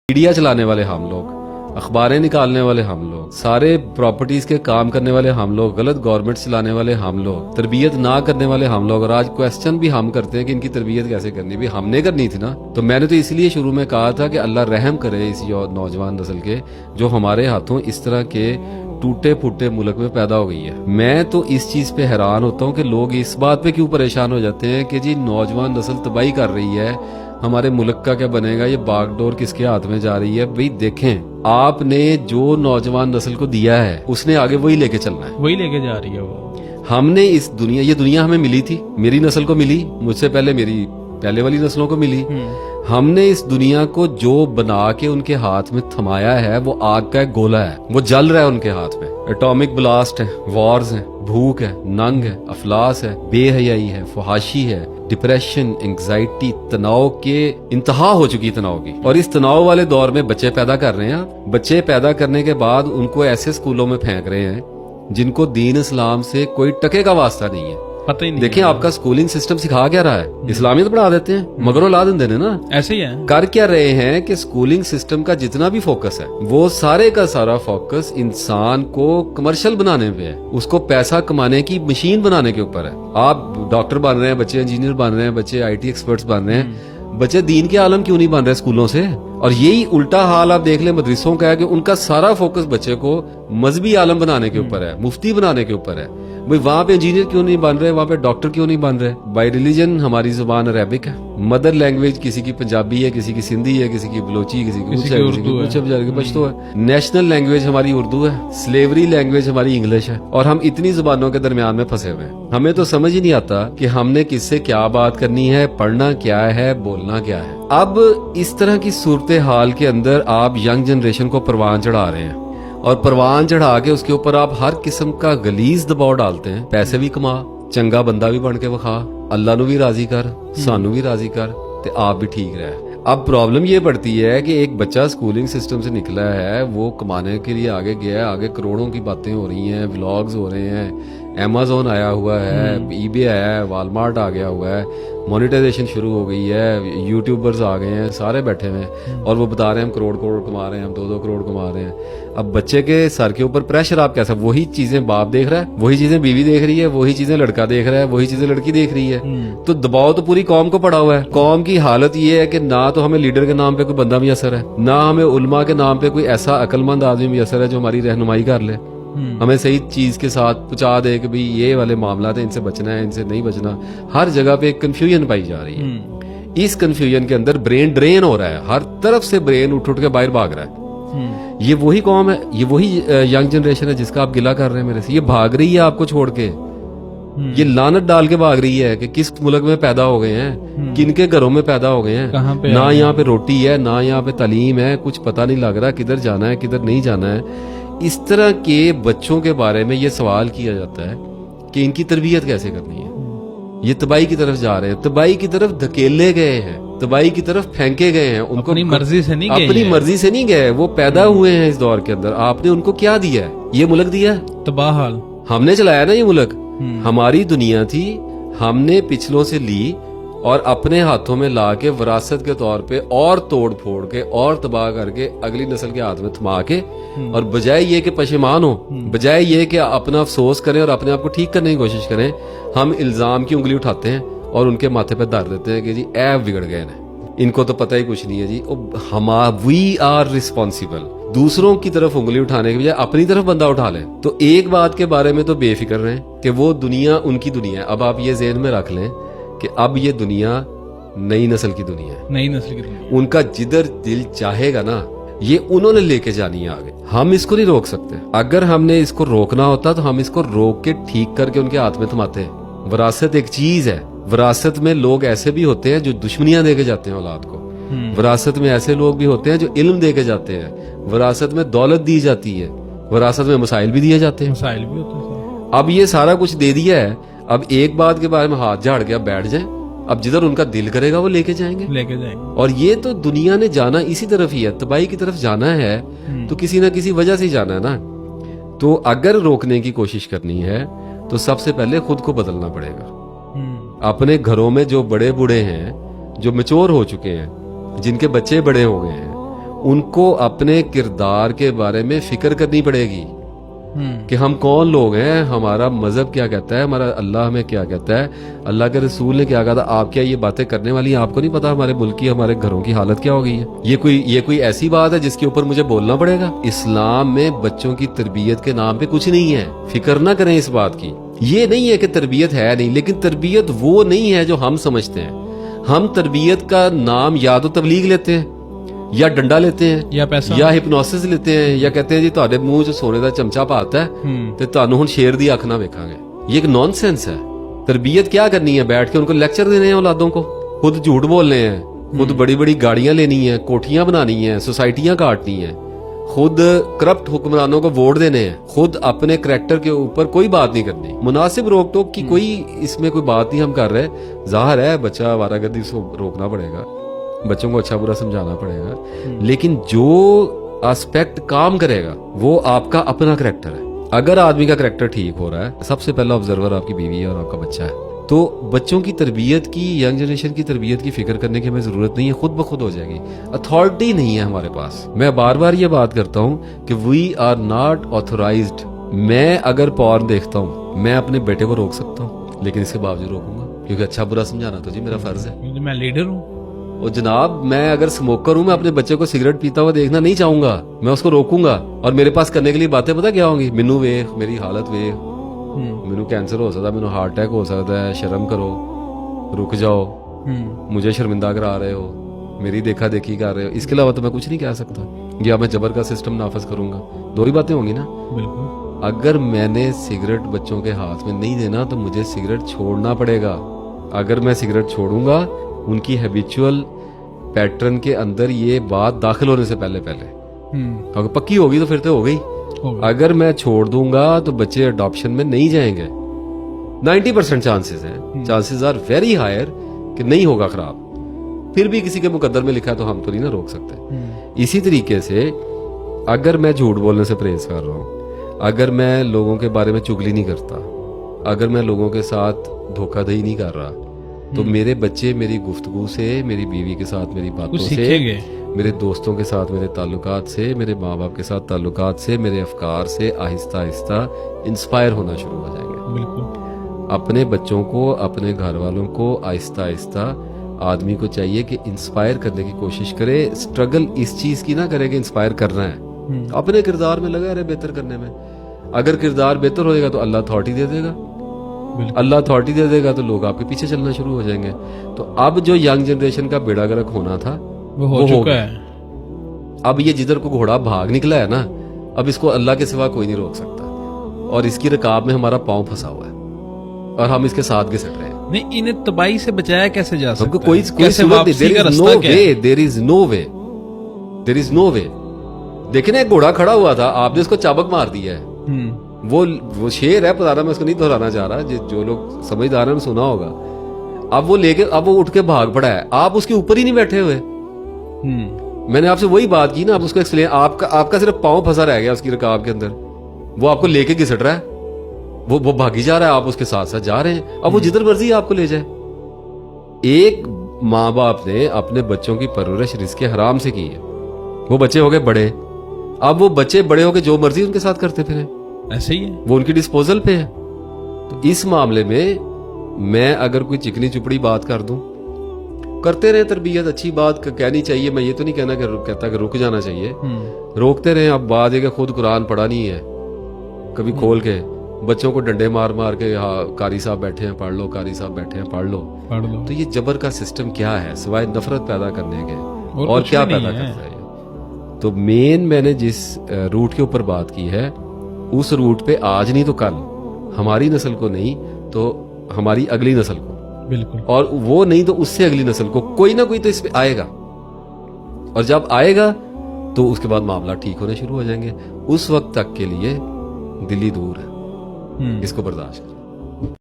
Media چلانے والے ہم لوگ، اخباریں نکالنے والے ہم لوگ، سارے پراپرٹیز کے کام کرنے والے ہم لوگ، غلط گورنمنٹ چلانے والے ہم لوگ، تربیت نہ کرنے والے ہم لوگ، اور آج کویسچن بھی ہم کرتے ہیں کہ ان کی تربیت کیسے کرنی، بھی ہم نے کرنی تھی نا۔ تو میں نے تو اس لیے شروع میں کہا تھا کہ اللہ رحم کرے اس نوجوان نسل کے جو ہمارے ہاتھوں اس طرح کے ٹوٹے پھوٹے ملک میں پیدا ہو گئی ہے۔ میں تو اس چیز پہ حیران ہوتا ہوں کہ لوگ اس بات پہ کیوں پریشان ہو جاتے ہیں کہ جی نوجوان نسل تباہی کر رہی ہے، ہمارے ملک کا کیا بنے گا، یہ باغ ڈور کس کے ہاتھ میں جا رہی ہے۔ بھئی دیکھیں، آپ نے جو نوجوان نسل کو دیا ہے اس نے آگے وہی لے کے چلنا ہے، وہی لے کے جا رہی ہے وہ۔ ہم نے اس دنیا، یہ دنیا ہمیں ملی تھی، میری نسل کو ملی، مجھ سے پہلے میری پہلے والی نسلوں کو ملی۔ ہم نے اس دنیا کو جو بنا کے ان کے ہاتھ میں تھمایا ہے وہ آگ کا ایک گولا ہے، وہ جل رہا ہے ان کے ہاتھ میں۔ ایٹامک بلاسٹ ہے، وارز ہیں، بھوک ہے، ننگ ہے، افلاس ہے، بے حیائی ہے، فحاشی ہے، ڈپریشن، انگزائٹی، تناؤ کے انتہا ہو چکی تناؤ کی۔ اور اس تناؤ والے دور میں بچے پیدا کر رہے ہیں، بچے پیدا کرنے کے بعد ان کو ایسے اسکولوں میں پھینک رہے ہیں جن کو دین اسلام سے کوئی ٹکے کا واسطہ نہیں ہے۔ پتہ ہی نہیں۔ دیکھیں آپ کا اسکولنگ سسٹم سکھا کیا رہا ہے، اسلامیت پڑھا دیتے ہیں، مگر اولاد دینے نا ایسے ہی ہے۔ کر کیا رہے ہیں کہ اسکولنگ سسٹم کا جتنا بھی فوکس ہے وہ سارے کا سارا فوکس انسان کو کمرشل بنانے پہ ہے، اس کو پیسہ کمانے کی مشین بنانے کے اوپر ہے۔ آپ ڈاکٹر بن رہے ہیں بچے، انجینئر بن رہے ہیں بچے، آئی ٹی ایکسپرٹس بن رہے ہیں بچے، دین کے عالم کیوں نہیں بن رہے اسکولوں سے؟ اور یہی الٹا حال آپ دیکھ لیں مدرسوں کا ہے کہ ان کا سارا فوکس بچے کو مذہبی عالم بنانے کے اوپر ہے، مفتی بنانے کے اوپر ہے۔ بھئی وہاں پہ انجینئر کیوں نہیں بن رہے، وہاں پہ ڈاکٹر کیوں نہیں بن رہے؟ بائی ریلیجن ہماری زبان عربک ہے، مدر لینگویج کسی کی پنجابی ہے، کسی کی سندھی ہے، کسی کی بلوچی، کسی کی کچھ ہے، کسی کی کچھ ہے، بیچارے کی پشتو ہے۔ نیشنل لینگویج ہماری اردو ہے، سلیوری لینگویج ہماری انگلش ہے، اور ہم اتنی زبانوں کے درمیان میں پھنسے ہوئے ہیں۔ ہمیں تو سمجھ ہی نہیں آتا کہ ہم نے کس سے کیا بات کرنی ہے، پڑھنا کیا ہے، بولنا کیا ہے۔ اب اس طرح کی صورتحال کے اندر آپ ینگ جنریشن کو پروان چڑھا رہے ہیں، اور پروان چڑھا کے اس کے اوپر آپ ہر قسم کا غلیظ دباؤ ڈالتے ہیں۔ پیسے بھی کما، چنگا بندہ بھی بن کے وکھا، اللہ نو بھی راضی کر، سانو بھی راضی کر، تے آپ بھی ٹھیک رہے۔ اب پرابلم یہ پڑتی ہے کہ ایک بچہ اسکولنگ سسٹم سے نکلا ہے، وہ کمانے کے لیے آگے گیا ہے، آگے کروڑوں کی باتیں ہو رہی ہیں، ولاگز ہو رہے ہیں، ایمیزون آیا ہوا ہے، ای بے آیا ہے، والمارٹ آ گیا ہوا ہے، مونیٹائزیشن شروع ہو گئی ہے، یوٹیوبرز آ گئے ہیں، سارے بیٹھے ہوئے ہیں اور وہ بتا رہے ہیں ہم کروڑ کما رہے ہیں، ہم 2 کروڑ کما رہے ہیں۔ اب بچے کے سر کے اوپر پریشر آپ کیسا، وہی چیزیں باپ دیکھ رہا ہے، وہی چیزیں بیوی دیکھ رہی ہے، وہی چیزیں لڑکا دیکھ رہا ہے، وہی چیزیں لڑکی دیکھ رہی ہے، تو دباؤ تو پوری قوم کو پڑا ہوا ہے۔ قوم کی حالت یہ ہے کہ نہ تو ہمیں لیڈر کے نام پہ کوئی بندہ میسر ہے، نہ ہمیں علماء کے نام پہ کوئی ایسا عقل مند آدمی میسر ہے جو ہماری رہنمائی کر لے، ہمیں صحیح چیز کے ساتھ پہنچا دے کہ بھئی یہ والے معاملات ہیں، ان سے بچنا ہے، ان سے نہیں بچنا۔ ہر جگہ پہ ایک کنفیوژن پائی جا رہی ہے۔ اس کنفیوژن کے اندر برین ڈرین ہو رہا ہے، ہر طرف سے برین اٹھ کے باہر بھاگ رہا ہے۔ یہ وہی قوم ہے، یہ وہی ینگ جنریشن ہے جس کا آپ گلہ کر رہے ہیں میرے سے۔ یہ بھاگ رہی ہے آپ کو چھوڑ کے، یہ لعنت ڈال کے بھاگ رہی ہے کہ کس ملک میں پیدا ہو گئے ہیں، کن کے گھروں میں پیدا ہو گئے ہیں، نہ یہاں پہ روٹی ہے، نہ یہاں پہ تعلیم ہے، کچھ پتہ نہیں لگ رہا کدھر جانا ہے کدھر نہیں جانا ہے۔ اس طرح کے بچوں کے بارے میں یہ سوال کیا جاتا ہے کہ ان کی تربیت کیسے کرنی ہے۔ یہ تباہی کی طرف جا رہے ہیں، تباہی کی طرف دھکیلے گئے ہیں، تباہی کی طرف پھینکے گئے ہیں، ان کو اپنی مرضی سے نہیں گئے، اپنی مرضی سے نہیں گئے، وہ پیدا ہوئے ہیں اس دور کے اندر۔ آپ نے ان کو کیا دیا ہے؟ یہ ملک دیا ہے، تباہ حال ہم نے چلایا نا یہ ملک، ہماری دنیا تھی، ہم نے پچھلوں سے لی اور اپنے ہاتھوں میں لا کے وراثت کے طور پہ اور توڑ پھوڑ کے اور تباہ کر کے اگلی نسل کے ہاتھ میں تھما کے، اور بجائے یہ کہ پشیمان ہو، بجائے یہ کہ اپنا افسوس کریں اور اپنے آپ کو ٹھیک کرنے کی کوشش کریں، ہم الزام کی انگلی اٹھاتے ہیں اور ان کے ماتھے پہ دھر دیتے ہیں کہ جی اے بگڑ گئے ہیں، ان کو تو پتہ ہی کچھ نہیں ہے جی۔ We are responsible. دوسروں کی طرف انگلی اٹھانے کے بجائے اپنی طرف بندہ اٹھا لیں۔ تو ایک بات کے بارے میں تو بے فکر رہیں کہ وہ دنیا ان کی دنیا ہے۔ اب آپ یہ ذہن میں رکھ لیں کہ اب یہ دنیا نئی نسل کی دنیا ہے، نئی نسل کی دنیا، ان کا جدھر دل چاہے گا نا یہ انہوں نے لے کے جانی ہے آگے۔ ہم اس کو نہیں روک سکتے۔ اگر ہم نے اس کو روکنا ہوتا تو ہم اس کو روک کے ٹھیک کر کے ان کے ہاتھ میں تھماتے۔ وراثت ایک چیز ہے، وراثت میں لوگ ایسے بھی ہوتے ہیں جو دشمنیاں دے کے جاتے ہیں اولاد کو، وراثت میں ایسے لوگ بھی ہوتے ہیں جو علم دے کے جاتے ہیں، وراثت میں دولت دی جاتی ہے، وراثت میں مسائل بھی دیے جاتے ہیں، مسائل بھی ہوتے ہیں۔ اب یہ سارا کچھ دے دیا ہے، اب ایک بات کے بارے میں ہاتھ جھاڑ کے اب بیٹھ جائیں، اب جدھر ان کا دل کرے گا وہ لے کے جائیں گے۔ اور یہ تو دنیا نے جانا اسی طرف ہی ہے، تباہی کی طرف جانا ہے تو کسی نہ کسی وجہ سے جانا ہے نا۔ تو اگر روکنے کی کوشش کرنی ہے تو سب سے پہلے خود کو بدلنا پڑے گا۔ اپنے گھروں میں جو بڑے بوڑھے ہیں، جو میچور ہو چکے ہیں، جن کے بچے بڑے ہو گئے ہیں، ان کو اپنے کردار کے بارے میں فکر کرنی پڑے گی کہ ہم کون لوگ ہیں, ہمارا مذہب کیا کہتا ہے, ہمارا اللہ ہمیں کیا کہتا ہے, اللہ کے رسول نے کیا کہا تھا. آپ کیا یہ باتیں کرنے والی ہیں؟ آپ کو نہیں پتا ہمارے ملک کی, ہمارے گھروں کی حالت کیا ہو گئی ہے؟ یہ کوئی ایسی بات ہے جس کے اوپر مجھے بولنا پڑے گا؟ اسلام میں بچوں کی تربیت کے نام پہ کچھ نہیں ہے, فکر نہ کریں اس بات کی. یہ نہیں ہے کہ تربیت ہے نہیں, لیکن تربیت وہ نہیں ہے جو ہم سمجھتے ہیں. ہم تربیت کا نام یا تو تبلیغ لیتے ہیں, یا ڈنڈا لیتے ہیں, یا پیسہ, یا ہپنوسس لیتے ہیں, یا کہتے ہیں جی تہاڈے منہ چ سونے دا چمچا پاتا ہے تے تانوں ہن شیر دی اکھ نہ ویکھاں گے. یہ ایک نان سینس ہے. تربیت کیا کرنی ہے؟ بیٹھ کے ان کو لیکچر دینے ہیں اولادوں کو, خود جھوٹ بولنے ہیں, خود بڑی بڑی گاڑیاں لینی ہیں, کوٹھیاں بنانی ہیں, سوسائٹیاں کاٹنی ہیں, خود کرپٹ حکمرانوں کو ووٹ دینے ہیں, خود اپنے کریکٹر کے اوپر کوئی بات نہیں کرنی. مناسب روک ٹوک کی کوئی اس میں کوئی بات نہیں ہم کر رہے. ظاہر ہے بچہ آوارہ گردی سے روکنا پڑے گا, بچوں کو اچھا برا سمجھانا پڑے گا, لیکن جو اسپیکٹ کام کرے گا وہ آپ کا اپنا کریکٹر ہے. اگر آدمی کا کریکٹر ٹھیک ہو رہا ہے, سب سے پہلا آبزرور آپ کی بیوی ہے اور آپ کا بچہ ہے, تو بچوں کی تربیت کی, ینگ جنریشن کی تربیت کی فکر کرنے کی ہمیں ضرورت نہیں ہے, خود بخود ہو جائے گی. اتھارٹی نہیں ہے ہمارے پاس. میں بار بار یہ بات کرتا ہوں کہ وی آر ناٹ آتھورائزڈ. میں اگر پورن دیکھتا ہوں میں اپنے بیٹے کو روک سکتا ہوں, لیکن اس کے باوجود روکوں گا کیونکہ اچھا برا سمجھانا تو جی میرا فرض ہے. میں لیڈر ہوں. اور جناب میں اگر سموکر ہوں, میں اپنے بچے کو سگریٹ پیتا ہوا دیکھنا نہیں چاہوں گا, میں اس کو روکوں گا. اور میرے پاس کرنے کے لیے باتیں پتہ کیا ہوں گی؟ مینوں ویکھ, میری حالت ویکھ, مینوں کینسر ہو سکتا ہے, مینوں ہارٹ اٹیک ہو سکتا ہے, شرم کرو, رک جاؤ, مجھے شرمندہ کرا رہے ہو, میری دیکھا دیکھی کر رہے ہو. اس کے علاوہ تو میں کچھ نہیں کہہ سکتا, یا میں جبر کا سسٹم نافذ کروں گا. دو ہی باتیں ہوں گی نا. اگر میں نے سگریٹ بچوں کے ہاتھ میں نہیں دینا تو مجھے سگریٹ چھوڑنا پڑے گا. اگر میں سگریٹ چھوڑوں گا, ان کی ہیبیچول پیٹرن کے اندر یہ بات داخل ہونے سے پہلے اگر پکی ہوگی تو پھر تو ہو گئی. اگر میں چھوڑ دوں گا تو بچے اڈاپشن میں نہیں جائیں گے. 90% چانسز ہیں, چانسز آر ویری ہائر کہ نہیں ہوگا خراب. پھر بھی کسی کے مقدر میں لکھا ہے تو ہم تو نہیں نہ روک سکتے. اسی طریقے سے اگر میں جھوٹ بولنے سے پرہیز کر رہا ہوں, اگر میں لوگوں کے بارے میں چگلی نہیں کرتا, اگر میں لوگوں کے ساتھ دھوکہ دہی نہیں کر رہا, تو میرے بچے میری گفتگو سے, میری بیوی کے ساتھ میری باتوں سے, میرے دوستوں کے ساتھ میرے تعلقات سے, میرے ماں باپ کے ساتھ تعلقات سے, میرے افکار سے آہستہ آہستہ انسپائر ہونا شروع ہو جائیں گے. بالکل. اپنے بچوں کو, اپنے گھر والوں کو آہستہ آہستہ آدمی کو چاہیے کہ انسپائر کرنے کی کوشش کرے. اسٹرگل اس چیز کی نہ کرے کہ انسپائر کرنا ہے, اپنے کردار میں لگا رہے بہتر کرنے میں. اگر کردار بہتر ہوئے گا تو اللہ اتھارٹی دے دے گا, اللہ اتھارٹی دے دے گا تو لوگ آپ کے پیچھے چلنا شروع ہو جائیں گے. تو اب جو ینگ جنریشن کا بیڑا گرک ہونا تھا وہ ہو چکا ہے. اب یہ جدھر کو گھوڑا بھاگ نکلا ہے نا, اب اس کو اللہ کے سوا کوئی نہیں روک سکتا, اور اس کی رکاب میں ہمارا پاؤں پھنسا ہوا ہے اور ہم اس کے ساتھ گھسٹ رہے ہیں. نہیں, انہیں تباہی سے بچایا کیسے جا سکتا ہے؟ کوئی دیر از نو وے. دیکھیں نا, ایک گھوڑا کھڑا ہوا تھا, آپ نے اس کو چابک مار دیا ہے. وہ شیر ہے, پتا میں اس کو نہیں دہرانا چاہ رہا, جو لوگ سمجھدار ہیں سنا ہوگا. اب وہ لے کے, اب وہ اٹھ کے بھاگ پڑا ہے, آپ اس کے اوپر ہی نہیں بیٹھے ہوئے. میں نے آپ سے وہی بات کی نا, آپ اس کو ایکسپلین, آپ کا صرف پاؤں پھنسا رہ گیا اس کی رکاب کے اندر, وہ آپ کو لے کے گھسٹ رہا ہے, وہ بھاگی جا رہا ہے, آپ اس کے ساتھ ساتھ جا رہے ہیں. اب وہ جدھر مرضی آپ کو لے جائے. ایک ماں باپ نے اپنے بچوں کی پرورش رزق حرام سے کی ہے, وہ بچے ہو گئے بڑے, اب وہ بچے بڑے ہو کے جو مرضی ان کے ساتھ کرتے پھریں, ایسے ہی ہے, وہ ان کی ڈسپوزل پہ ہے. تو اس معاملے میں میں اگر کوئی چکنی چپڑی بات کر دوں, کرتے رہے تربیت, اچھی بات کہنی چاہیے, میں یہ تو نہیں کہتا کہ رک جانا چاہیے, روکتے رہے. اب بات ہے کہ خود قرآن پڑھا نہیں ہے کبھی کھول کے, بچوں کو ڈنڈے مار مار کے, ہاں قاری صاحب بیٹھے ہیں پڑھ لو, قاری صاحب بیٹھے ہیں پڑھ لو. تو یہ جبر کا سسٹم کیا ہے سوائے نفرت پیدا کرنے کے, اور کیا پیدا کرتا ہے؟ تو مین میں نے جس روٹ کے اوپر بات کی ہے, اس روٹ پہ آج نہیں تو کل, ہماری نسل کو نہیں تو ہماری اگلی نسل کو, بالکل, اور وہ نہیں تو اس سے اگلی نسل کو, کوئی نہ کوئی تو اس پہ آئے گا. اور جب آئے گا تو اس کے بعد معاملات ٹھیک ہونے شروع ہو جائیں گے. اس وقت تک کے لیے دلی دور ہے, اس کو برداشت